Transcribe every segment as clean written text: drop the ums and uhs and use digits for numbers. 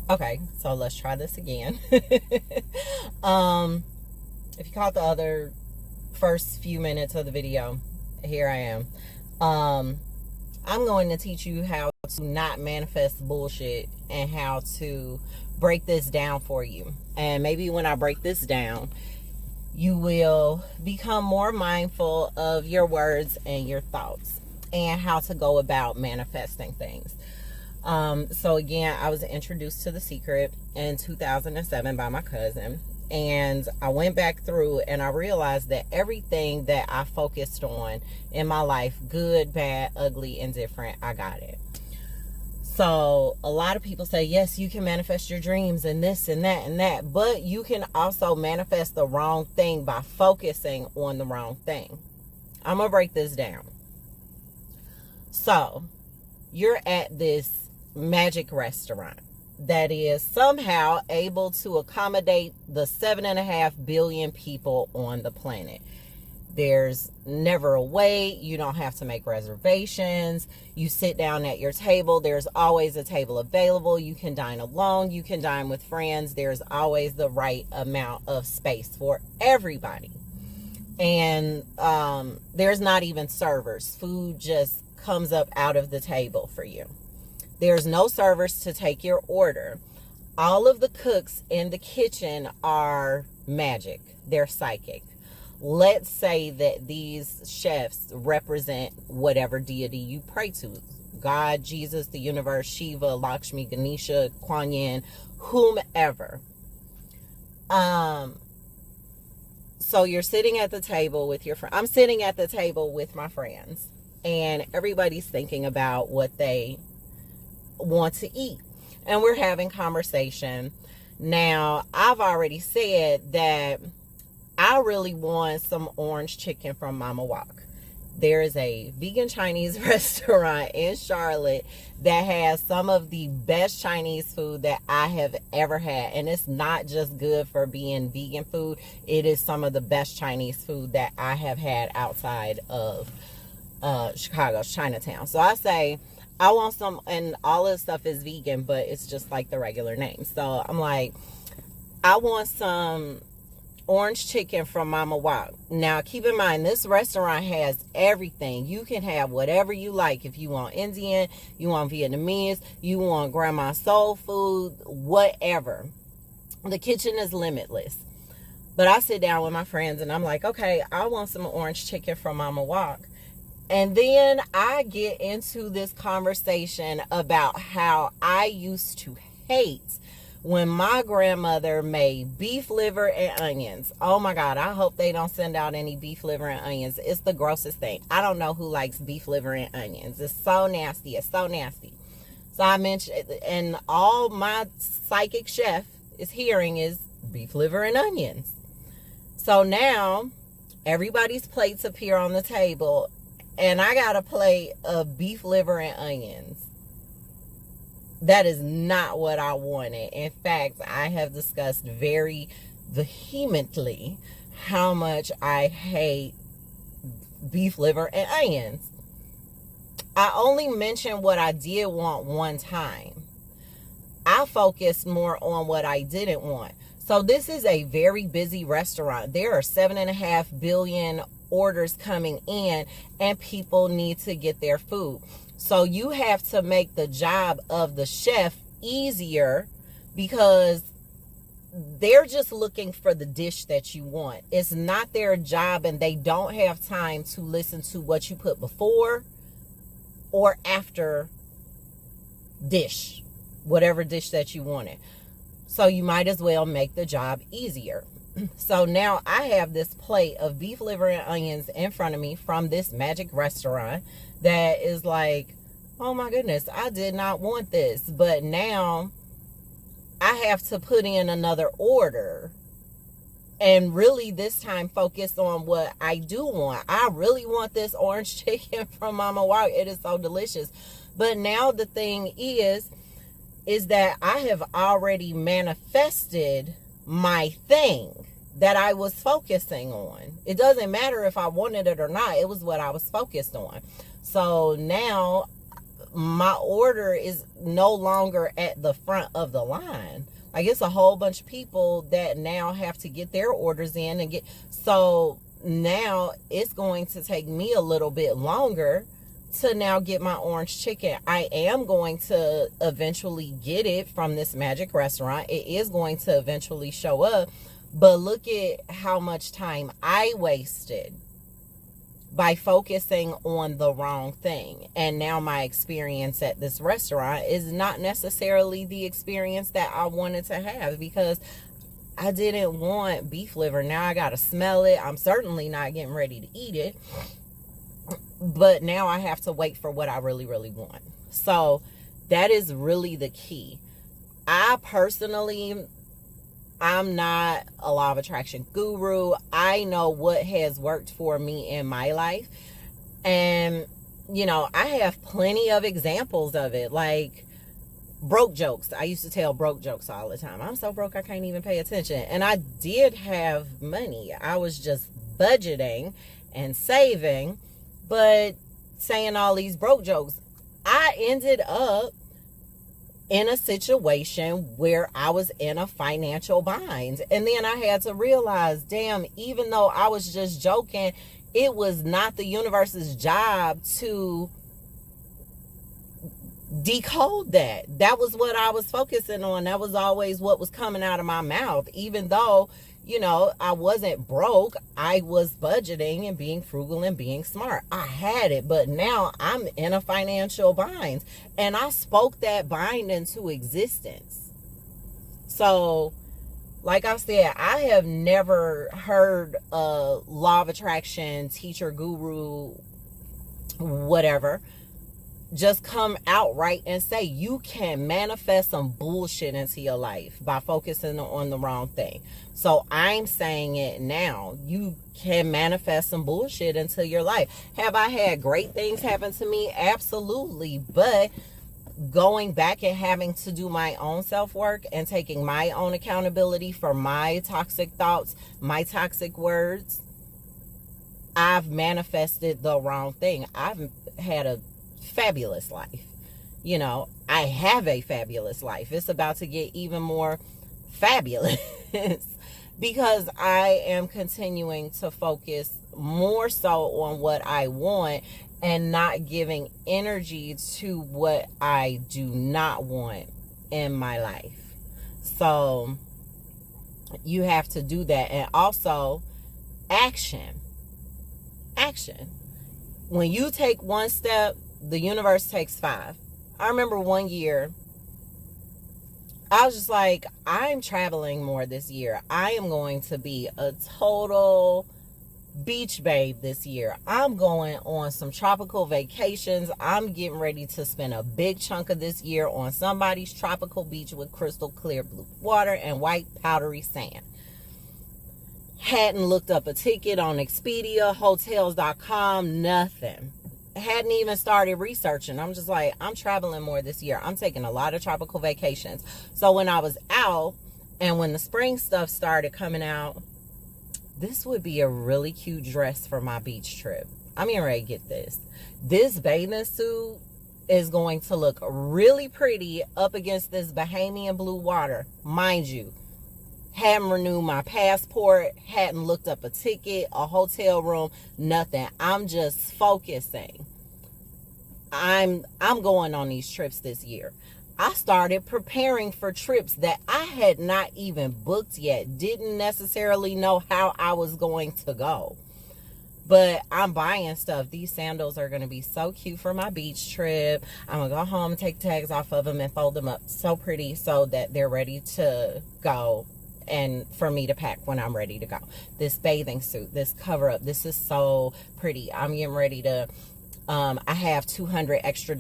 Okay, so let's try this again. If you caught the other first few minutes of the video, here I am. I'm going to teach you how to not manifest bullshit and how to break this down for you. And maybe when I break this down, you will become more mindful of your words and your thoughts and how to go about manifesting things. So again, I was introduced to The Secret in 2007 by my cousin, and I went back through and I realized that everything that I focused on in my life, good, bad, ugly, indifferent, I got it. So a lot of people say, yes, you can manifest your dreams and this and that and that, but you can also manifest the wrong thing by focusing on the wrong thing. I'm gonna break this down. So you're at this magic restaurant that is somehow able to accommodate the 7.5 billion people on the planet. There's never a wait. You don't have to make reservations. You sit down at your table. There's always a table available. You can dine alone. You can dine with friends. There's always the right amount of space for everybody. And there's not even servers. Food just comes up out of the table for you. There's no servers to take your order. All of the cooks in the kitchen are magic. They're psychic. Let's say that these chefs represent whatever deity you pray to. God, Jesus, the universe, Shiva, Lakshmi, Ganesha, Kuan Yin, whomever. So you're sitting at the table with your friend. I'm sitting at the table with my friends, and everybody's thinking about what they want to eat, and we're having conversation. Now, I've already said that I really want some orange chicken from Mama Wok. There is a vegan Chinese restaurant in Charlotte that has some of the best Chinese food that I have ever had. And it's not just good for being vegan food. It is some of the best Chinese food that I have had outside of Chicago's Chinatown. So I say, I want some, and all of the stuff is vegan, but it's just like the regular name. So I'm like, I want some orange chicken from Mama Wok. Now, keep in mind, this restaurant has everything. You can have whatever you like. If you want Indian, you want Vietnamese, you want grandma soul food, whatever. The kitchen is limitless. But I sit down with my friends and I'm like, okay, I want some orange chicken from Mama Wok. And then I get into this conversation about how I used to hate when my grandmother made beef liver and onions. Oh my God, I hope they don't send out any beef liver and onions. It's the grossest thing. I don't know who likes beef liver and onions. It's so nasty. It's so nasty. So I mentioned, and all my psychic chef is hearing is beef liver and onions. So now everybody's plates appear on the table, and I got a plate of beef liver and onions. That is not what I wanted. In fact, I have discussed very vehemently how much I hate beef liver and onions. I only mentioned what I did want one time. I focused more on what I didn't want. So this is a very busy restaurant. There are 7.5 billion orders coming in, and people need to get their food. So you have to make the job of the chef easier, because they're just looking for the dish that you want. It's not their job, and they don't have time to listen to what you put before or after dish, whatever dish that you wanted. So you might as well make the job easier. So now I have this plate of beef liver and onions in front of me from this magic restaurant that is like, oh my goodness, I did not want this. But now I have to put in another order and really this time focus on what I do want. I really want this orange chicken from Mama Wok. It is so delicious. But now the thing is that I have already manifested my thing that I was focusing on. It doesn't matter if I wanted it or not. It was what I was focused on. So now my order is no longer at the front of the line. Like, it's a whole bunch of people that now have to get their orders in and get, so now it's going to take me a little bit longer to now get my orange chicken. I am going to eventually get it from this magic restaurant. It is going to eventually show up, but look at how much time I wasted by focusing on the wrong thing. And now my experience at this restaurant is not necessarily the experience that I wanted to have, because I didn't want beef liver. Now I gotta smell it. I'm certainly not getting ready to eat it, but now I have to wait for what I really, really want. So that is really the key. I personally, I'm not a law of attraction guru. I know what has worked for me in my life. And, you know, I have plenty of examples of it. Like broke jokes. I used to tell broke jokes all the time. I'm so broke I can't even pay attention. And I did have money. I was just budgeting and saving, but saying all these broke jokes. I ended up in a situation where I was in a financial bind. And then I had to realize, damn, even though I was just joking, it was not the universe's job to decode that. That was what I was focusing on. That was always what was coming out of my mouth. Even though, you know, I wasn't broke, I was budgeting and being frugal and being smart. I had it, but now I'm in a financial bind. And I spoke that bind into existence. So, like I said, I have never heard a law of attraction teacher, guru, whatever, just come outright and say you can manifest some bullshit into your life by focusing on the wrong thing. So I'm saying it now. You can manifest some bullshit into your life. Have I had great things happen to me? Absolutely. But going back and having to do my own self-work and taking my own accountability for my toxic thoughts, my toxic words, I've manifested the wrong thing. I've had a fabulous life. You know, I have a fabulous life. It's about to get even more fabulous because I am continuing to focus more so on what I want and not giving energy to what I do not want in my life. So you have to do that. And also action. When you take one step, the universe takes 5. I remember one year, I was just like, I'm traveling more this year. I am going to be a total beach babe this year. I'm going on some tropical vacations. I'm getting ready to spend a big chunk of this year on somebody's tropical beach with crystal clear blue water and white powdery sand. Hadn't looked up a ticket on Expedia, hotels.com, nothing. Hadn't even started researching. I'm just like, I'm traveling more this year. I'm taking a lot of tropical vacations. So when I was out and when the spring stuff started coming out, this would be a really cute dress for my beach trip. I'm getting ready to get this. This bathing suit is going to look really pretty up against this Bahamian blue water. Mind you, hadn't renewed my passport, hadn't looked up a ticket, a hotel room, nothing. I'm just focusing. I'm going on these trips this year. I started preparing for trips that I had not even booked yet. Didn't necessarily know how I was going to go. But I'm buying stuff. These sandals are going to be so cute for my beach trip. I'm going to go home and take tags off of them and fold them up so pretty so that they're ready to go and for me to pack when I'm ready to go. This bathing suit, this cover up, this is so pretty. I'm getting ready to, I have $200 extra.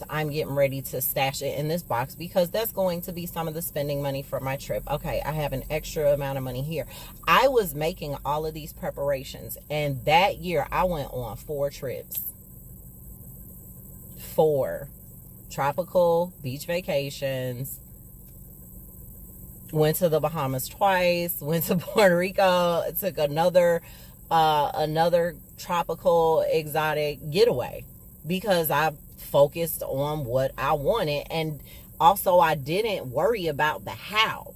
I'm getting ready to stash it in this box because that's going to be some of the spending money for my trip. Okay, I have an extra amount of money here. I was making all of these preparations, and that year I went on 4 trips. 4 tropical beach vacations. Went to the Bahamas twice, went to Puerto Rico, took another tropical exotic getaway because I focused on what I wanted. And also, I didn't worry about the how.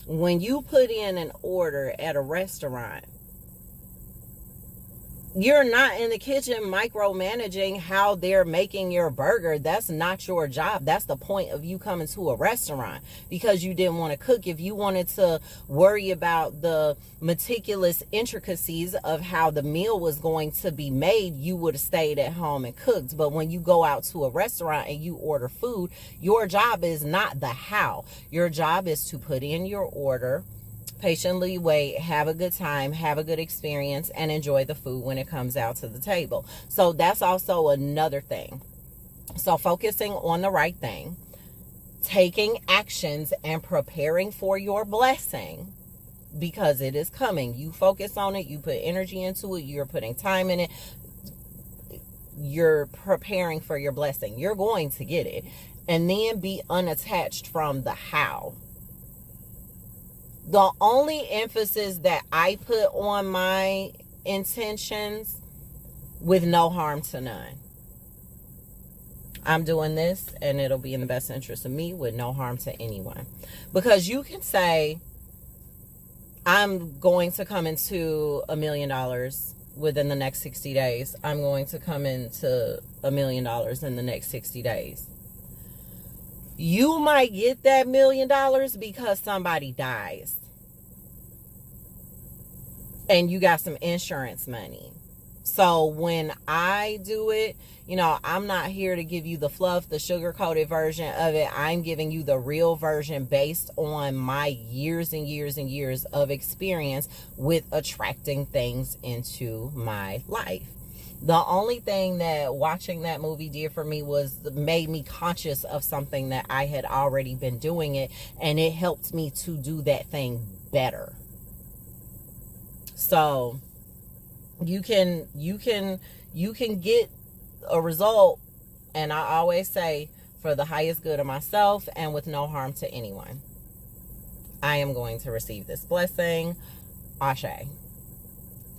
When you put in an order at a restaurant, you're not in the kitchen micromanaging how they're making your burger. That's not your job. That's the point of you coming to a restaurant, because you didn't want to cook. If you wanted to worry about the meticulous intricacies of how the meal was going to be made, you would have stayed at home and cooked. But when you go out to a restaurant and you order food, your job is not the how. Your job is to put in your order, patiently wait, have a good time, have a good experience, and enjoy the food when it comes out to the table. So that's also another thing. So focusing on the right thing, taking actions, and preparing for your blessing, because it is coming. You focus on it, you put energy into it, you're putting time in it, you're preparing for your blessing. You're going to get it. And then be unattached from the how. The only emphasis that I put on my intentions, with no harm to none. I'm doing this and it'll be in the best interest of me with no harm to anyone. Because you can say, I'm going to come into $1 million within the next 60 days. I'm going to come into $1 million in the next 60 days. You might get that $1 million because somebody dies and you got some insurance money. So when I do it, I'm not here to give you the fluff, the sugar-coated version of it. I'm giving you the real version based on my years and years and years of experience with attracting things into my life. The only thing that watching that movie did for me was made me conscious of something that I had already been doing it, and it helped me to do that thing better. So you can get a result, and I always say, for the highest good of myself and with no harm to anyone. I am going to receive this blessing. Ashe.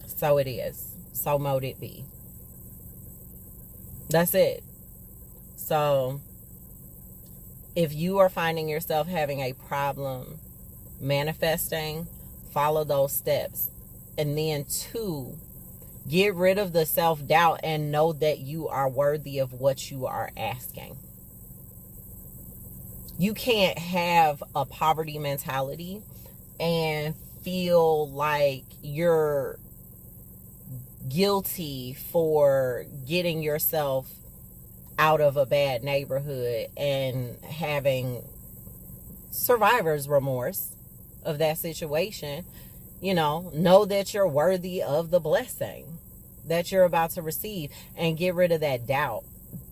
So it is. So mote it be. That's it. So if you are finding yourself having a problem manifesting, follow those steps. And then 2, get rid of the self-doubt and know that you are worthy of what you are asking. You can't have a poverty mentality and feel like you're guilty for getting yourself out of a bad neighborhood and having survivor's remorse of that situation. Know that you're worthy of the blessing that you're about to receive, and get rid of that doubt.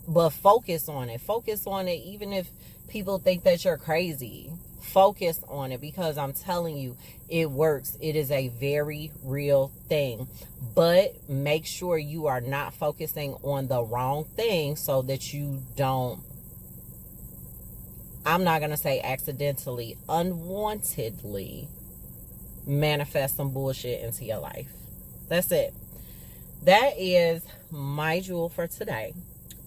But focus on it. Focus on it even if people think that you're crazy. Focus on it, because I'm telling you, it works. It is a very real thing. But make sure you are not focusing on the wrong thing so that you don't, I'm not going to say accidentally, unwantedly manifest some bullshit into your life. That's it. That is my jewel for today.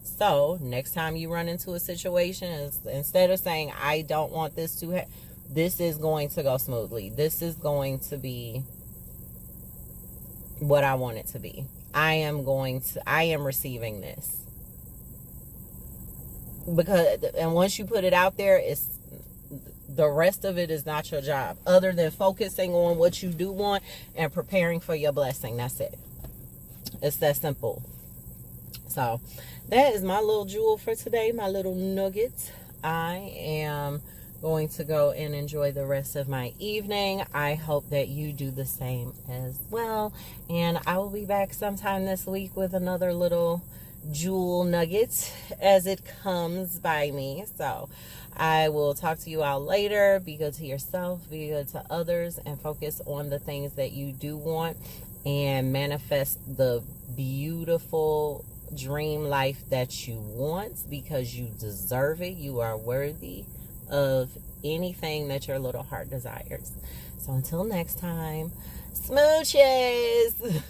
So next time you run into a situation, instead of saying, I don't want this to happen, this is going to go smoothly. This is going to be what I want it to be. I am receiving this. And once you put it out there, the rest of it is not your job, other than focusing on what you do want and preparing for your blessing. That's it. It's that simple. So that is my little jewel for today, my little nugget. I am going to go and enjoy the rest of my evening. I hope that you do the same as well. And I will be back sometime this week with another little jewel nugget as it comes by me. So I will talk to you all later. Be good to yourself, be good to others, and focus on the things that you do want and manifest the beautiful dream life that you want, because you deserve it. You are worthy of anything that your little heart desires. So until next time, smooches.